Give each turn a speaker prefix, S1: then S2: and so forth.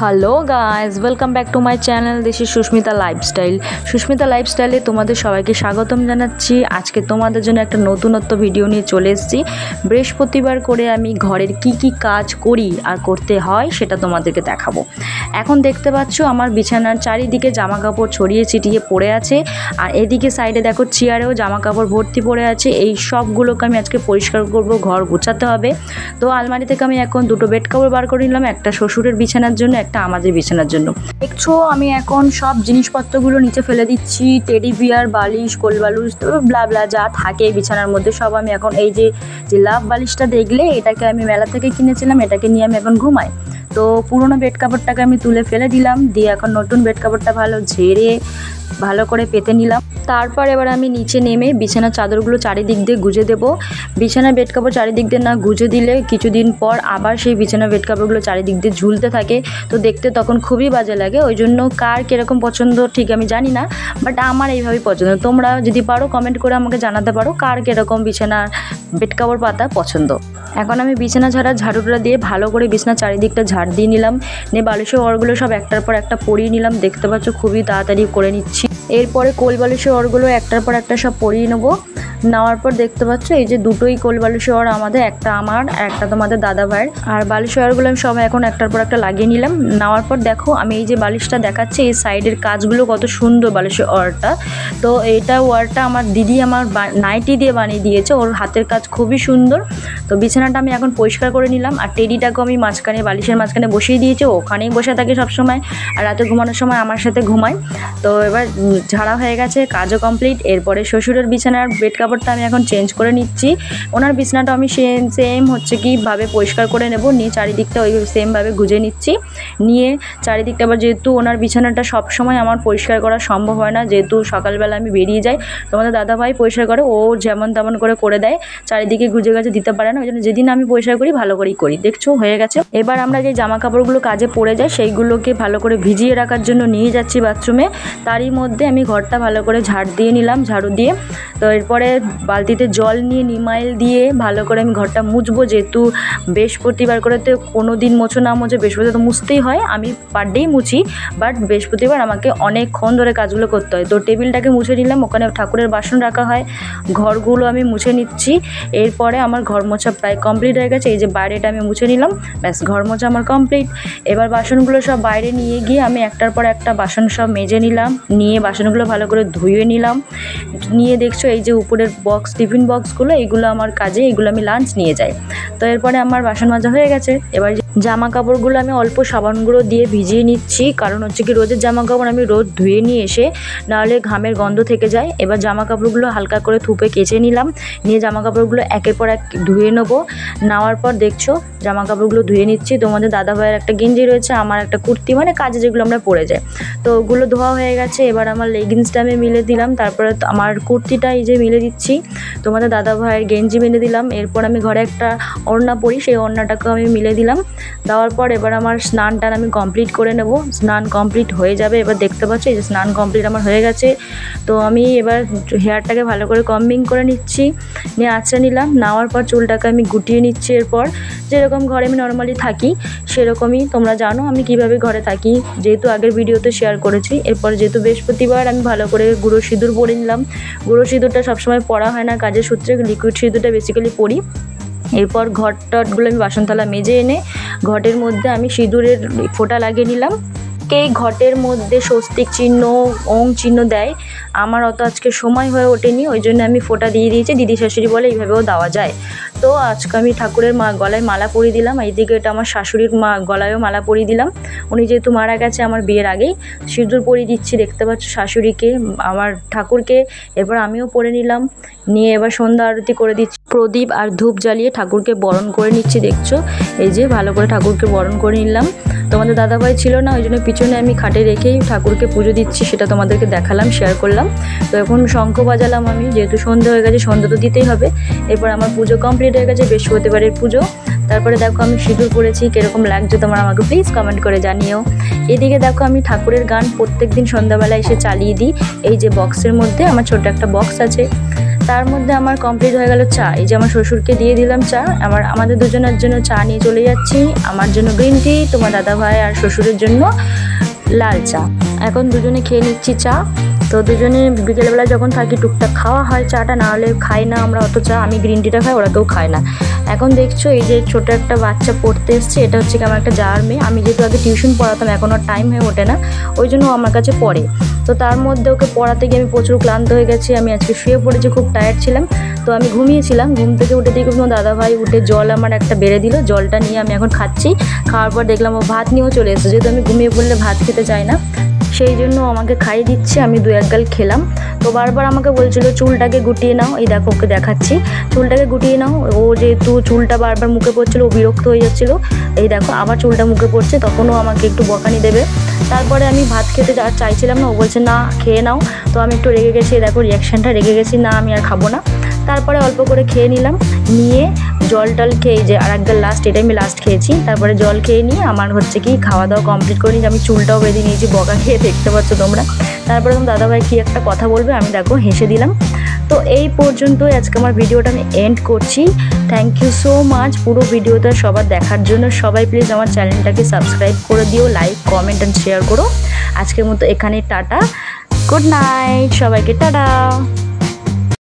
S1: Hello guys, welcome back to my channel. This is Susmita lifestyle. Susmita লাইফস্টাইলে তোমাদের সবাইকে স্বাগতম জানাচ্ছি। আজকে তোমাদের জন্য একটা নতুনত্ব ভিডিও নিয়ে চলে এসেছি। বৃহস্পতিবার করে আমি ঘরের কি কাজ করি আর করতে হয় সেটা তোমাদেরকে দেখাবো। এখন দেখতে পাচ্ছ আমার বিছানার চারিদিকে জামা কাপড় ছড়িয়ে ছিটিয়ে পড়ে আছে, আর এদিকে সাইডে দেখো চেয়ারেও জামা কাপড় ভর্তি পড়ে আছে। এই সবগুলোকে আমি আজকে পরিষ্কার করব, ঘর গোছাতে হবে। তো আলমারি থেকে আমি এখন দুটো বেড কাপড় বার করে নিলাম, একটা শ্বশুরের বিছানার জন্য, একটা আমাদের বিছানার জন্য। দেখছো আমি এখন সব জিনিসপত্রগুলো নিচে ফেলে দিচ্ছি। টেডি বিয়ার, বালিশ, কোল বালিশ, ব্লা ব্লা যা থাকে বিছানার মধ্যে সব আমি এখন এই যে লাভ বালিশটা দেখলে এটাকে আমি মেলা থেকে কিনেছিলাম, এটাকে নিয়ে আমি এখন ঘুমাই। তো পুরোনো বেড কাপড়টাকে আমি তুলে ফেলে দিলাম, দিয়ে এখন নতুন বেড কাপড়টা ভালো ঝেড়ে ভালো করে পেতে নিলাম। তারপর এবার আমি নিচে নেমে বিছানার চাদরগুলো চারিদিক দিয়ে গুজে দেবো। বিছানার বেড কাপড় চারিদিক দিয়ে না গুজে দিলে কিছুদিন পর আবার সেই বিছানার বেড কাপড়গুলো চারিদিক দিয়ে ঝুলতে থাকে, তো দেখতে তখন খুবই বাজে লাগে। ওই জন্য কার কীরকম পছন্দ ঠিক আমি জানি না, বাট আমার এইভাবেই পছন্দ। তোমরা যদি পারো কমেন্ট করে আমাকে জানাতে পারো কার কীরকম বিছানার বেড কাপড় পাতা পছন্দ। এখন আমি বিছানা ঝাড়ুটা দিয়ে ভালো করে বিছানার চারিদিকটা ঝাড় দিয়ে নিলাম, নিয়ে বালিশের ওরগুলো সব একটার পর একটা পরিয়ে নিলাম। দেখতে পাচ্ছ খুবই তাড়াতাড়ি করে নিচ্ছি। এরপরে কোল বালিশের ওরগুলো একটার পর একটা সব পরিয়ে নেবো। নেওয়ার পর দেখতে পাচ্ছ এই যে দুটোই কোল বালিশের ওর আমাদের, একটা আমার আর একটা তোমাদের দাদা ভাইয়ের। আর বালিশের ওরগুলো আমি সব এখন একটার পর একটা লাগিয়ে নিলাম। নেওয়ার পর দেখো আমি এই যে বালিশটা দেখাচ্ছি, এই সাইডের কাজগুলো কত সুন্দর বালিশের ওরটা। তো এইটা ওয়ারটা আমার দিদি আমার নাইটি দিয়ে বানিয়ে দিয়েছে, ওর হাতের কাজ খুবই সুন্দর। তো বিছানাটা আমি এখন পরিষ্কার করে নিলাম, আর টেডিটাকেও আমি মাঝখানে বালিশের মাঝখানে বসিয়ে দিয়েছি, ওখানেই বসে থাকে সবসময়, আর রাতে ঘুমানোর সময় আমার সাথে ঘুমায়। তো এবার ঝাড়া হয়ে গেছে, কাজও কমপ্লিট। এরপরে শ্বশুরের বিছানার বেড কাপড়টা আমি এখন চেঞ্জ করে নিচ্ছি। ওনার বিছানাটা আমি সেম হচ্ছে কীভাবে পরিষ্কার করে নেব, নিয়ে চারিদিকটা ওই সেমভাবে গুজে নিচ্ছি। নিয়ে চারিদিকটা আবার, যেহেতু ওনার বিছানাটা সবসময় আমার পরিষ্কার করা সম্ভব হয় না, যেহেতু সকালবেলা আমি বেরিয়ে যাই, তোমাদের দাদাভাই পরিষ্কার করে, ও যেমন তেমন করে দেয়, চারিদিকে গুজে গাছে দিতে পারে না। ওই জন্য যেদিন আমি পরিষ্কার করি ভালো করেই করি। দেখছো হয়ে গেছে। এবার আমরা যে জামা কাপড়গুলো কাজে পড়ে যায় সেইগুলোকে ভালো করে ভিজিয়ে রাখার জন্য নিয়ে যাচ্ছি বাথরুমে। তারই মধ্যে আমি ঘরটা ভালো করে ঝাড় দিয়ে নিলাম, ঝাড়ু দিয়ে। তো এরপরে বালতিতে জল নিয়ে নিমাইল দিয়ে ভালো করে আমি ঘরটা মুছবো, যেহেতু বৃহস্পতিবার করে তো কোনো দিন মোছো না মোছো বৃহস্পতিবার তো মুছতেই হয়। আমি পার ডেই মুছি, বাট বৃহস্পতিবার আমাকে অনেকক্ষণ ধরে কাজগুলো করতে হয়। তো টেবিলটাকে মুছে নিলাম, ওখানে ঠাকুরের বাসন রাখা হয়, ঘরগুলো আমি মুছে নিচ্ছি। এরপরে আমার ঘর মোছা প্রায় কমপ্লিট হয়ে গেছে। এই যে বাইরেটা আমি মুছে নিলাম, ব্যাস ঘর মোছা আমার কমপ্লিট। এবার বাসনগুলো সব বাইরে নিয়ে গিয়ে আমি একটার পর একটা বাসন সব মেজে নিলাম, নিয়ে বাসনগুলো ভালো করে ধুয়ে নিলাম। নিয়ে দেখছো এই যে উপরের বক্স, টিফিন বক্সগুলো, এগুলো আমার কাজে, এগুলো আমি লাঞ্চ নিয়ে যাই। তো এরপরে আমার বাসন মাজা হয়ে গেছে। এবার জামা কাপড়গুলো আমি অল্প সাবান গুঁড়ো দিয়ে ভিজিয়ে নিচ্ছি, কারণ হচ্ছে কি রোজের জামা কাপড় আমি রোজ ধুয়ে নিয়ে এসে নাহলে ঘামের গন্ধ থেকে যায়। এবার জামা কাপড়গুলো হালকা করে থুপে কেচে নিলাম, নিয়ে জামা কাপড়গুলো একের পর এক ধুয়ে নেবো। নেওয়ার পর দেখছো জামা কাপড়গুলো ধুয়ে নিচ্ছি। তোমাদের দাদা ভাইয়ের একটা গেঞ্জি রয়েছে, আমার একটা কুর্তি, মানে কাজে যেগুলো আমরা পরে যাই, তো ওগুলো ধোয়া হয়ে গেছে। এবার আমার লেগিংসটা আমি মিলে দিলাম, তারপরে আমার কুর্তিটা এই যে মিলে দিচ্ছি, তোমাদের দাদা ভাইয়ের গেঞ্জি মিলে দিলাম। এরপর আমি ঘরে একটা ওড়না পরি, সেই ওড়নাটাকেও আমি মিলে দিলাম। দেওয়ার পর এবার আমার স্নানটা আমি কমপ্লিট করে নেব। স্নান কমপ্লিট হয়ে যাবে। এবার দেখতে পাচ্ছি এই যে স্নান কমপ্লিট আমার হয়ে গেছে। তো আমি এবার হেয়ারটাকে ভালো করে কম্বিং করে নিচ্ছি, নিয়ে আঁচড়ে নিলাম। নেওয়ার পর চুলটাকে আমি গুটিয়ে নিচ্ছি। এরপর যেরকম ঘরে আমি নর্মালি থাকি সেরকমই, তোমরা জানো আমি কিভাবে ঘরে থাকি, যেহেতু আগের ভিডিওতে শেয়ার করেছি। এরপর যেহেতু বৃহস্পতিবার আমি ভালো করে গুঁড়ো সিঁদুর পরে নিলাম। গুঁড়ো সিঁদুরটা সবসময় পরা হয় না কাজের সূত্রে, লিকুইড সিঁদুরটা বেসিক্যালি পরি। এরপর ঘট টটগুলো আমি বাসন থালা মেজে এনে ঘটের মধ্যে আমি সিঁদুরের ফোঁটা লাগিয়ে নিলাম। এই ঘটের মধ্যে স্বস্তিক চিহ্ন, ওং চিহ্ন দেয়, আমার অত আজকে সময় হয়ে ওঠেনি, ওই জন্য আমি ফোঁটা দিয়ে দিয়েছি। দিদি শাশুড়ি বলে এইভাবেও দেওয়া যায়। তো আজকে আমি ঠাকুরের গলায় মালা পরিয়ে দিলাম। এইদিকে এটা আমার শাশুড়ির গলায়ও মালা পরিয়ে দিলাম, উনি যেহেতু মারা গেছে আমার বিয়ের আগেই। সিঁদুর পরিয়ে দিচ্ছি, দেখতে পাচ্ছ শাশুড়িকে, আমার ঠাকুরকে। এরপর আমিও পরে নিলাম, নিয়ে এবার সন্ধ্যা আরতি করে দিচ্ছি। প্রদীপ আর ধূপ জ্বালিয়ে ঠাকুরকে বরণ করে নিচ্ছি। দেখছো এই যে ভালো করে ঠাকুরকে বরণ করে নিলাম। তোমাদের দাদাভাই ছিল না, ওই জন্য পিছনে আমি খাটে রেখেই ঠাকুরকে পুজো দিচ্ছি, সেটা তোমাদেরকে দেখালাম, শেয়ার করলাম। তো এখন শঙ্খ বাজালাম আমি, যেহেতু সন্ধ্যা হয়ে গেছে, সন্ধ্যা তো দিতেই হবে। এরপর আমার পুজো কমপ্লিট হয়ে গেছে, বৃহস্পতিবারের পুজো। তারপরে দেখো আমি সিঁদুর পরেছি, কীরকম লাগছে তোমরা আমাকে প্লিজ কমেন্ট করে জানিও। এদিকে দেখো আমি ঠাকুরের গান প্রত্যেক দিন সন্ধ্যাবেলা এসে চালিয়ে দিই। এই যে বক্সের মধ্যে আমার ছোট্ট একটা বক্স আছে, তার মধ্যে আমার কমপ্লিট হয়ে গেল চা। এই যে আমার শ্বশুরকে দিয়ে দিলাম চা, আমাদের দুজনের জন্য চা নিয়ে চলে যাচ্ছি। আমার জন্য গ্রিন টি, তোমার দাদা ভাই আর শ্বশুরের জন্য লাল চা। এখন দুজনে খেয়ে নিচ্ছি চা। তো দুজনে বিকেলবেলা যখন থাকি টুকটাক খাওয়া হয় চাটা, না হলে খাই না আমরা অত চা। আমি গ্রিন টিটা খাই, ওরা কেউ খায় না। এখন দেখছো এই যে ছোটো একটা বাচ্চা পড়তে এসছে, এটা হচ্ছে কি আমার একটা যাওয়ার মেয়ে। আমি যেহেতু আগে টিউশন পড়াতাম, এখন আর টাইম হয়ে ওঠে না, ওই জন্য আমার কাছে পড়ে। তো তার মধ্যে ওকে পড়াতে গিয়ে আমি প্রচুর ক্লান্ত হয়ে গেছি। আমি আজকে শুয়ে পড়েছি, খুব টায়ার্ড ছিলাম। তো আমি ঘুমিয়েছিলাম, ঘুম থেকে উঠে দেখি কোনো দাদাভাই উঠে জল আমার একটা বেড়ে দিল। জলটা নিয়ে আমি এখন খাচ্ছি। খাওয়ার পর দেখলাম ও ভাত নিয়েও চলে এসেছে, যেহেতু আমি ঘুমিয়ে পড়লে ভাত খেতে চাই না, সেই জন্য আমাকে খাইয়ে দিচ্ছে। আমি 2-1 গাল খেলাম। তো বারবার আমাকে বলছিল চুলটাকে গুটিয়ে নাও। এই দেখো ওকে দেখাচ্ছি, চুলটাকে গুটিয়ে নাও। ও যেহেতু চুলটা বারবার মুখে পড়ছিল, ও বিরক্ত হয়ে যাচ্ছিলো। এই দেখো আবার চুলটা মুখে পড়ছে, তখনও আমাকে একটু বকানি দেবে। তারপরে আমি ভাত খেতে আর চাইছিলাম না, ও বলছে না খেয়ে নাও। তো আমি একটু রেগে গেছি, দেখো রিয়াকশানটা, রেগে গেছি, না আমি আর খাবো না। তারপরে অল্প করে খেয়ে নিলাম, নিয়ে জল টল খেয়ে যে আর একবার লাস্ট, এটাই আমি লাস্ট খেয়েছি। তারপরে জল খেয়ে নিয়ে আমার হচ্ছে কি খাওয়া দাওয়া কমপ্লিট করে নিয়ে আমি চুলটাও বেঁধে নিয়েছি, বকা খেয়ে, দেখতে পাচ্ছ তোমরা। তারপরে তোমার দাদাভাই কী একটা কথা বলবে, আমি দেখো হেসে দিলাম। তো এই পর্যন্তই আজকে আমার ভিডিওটা আমি এন্ড করছি। থ্যাংক ইউ সো মাচ পুরো ভিডিওটা সবার দেখার জন্য। সবাই প্লিজ আমার চ্যানেলটাকে সাবস্ক্রাইব করে দিও, লাইক কমেন্ট অ্যান্ড শেয়ার করো। আজকের মতো এখানে টাটা, গুড নাইট সবাইকে, টাটা।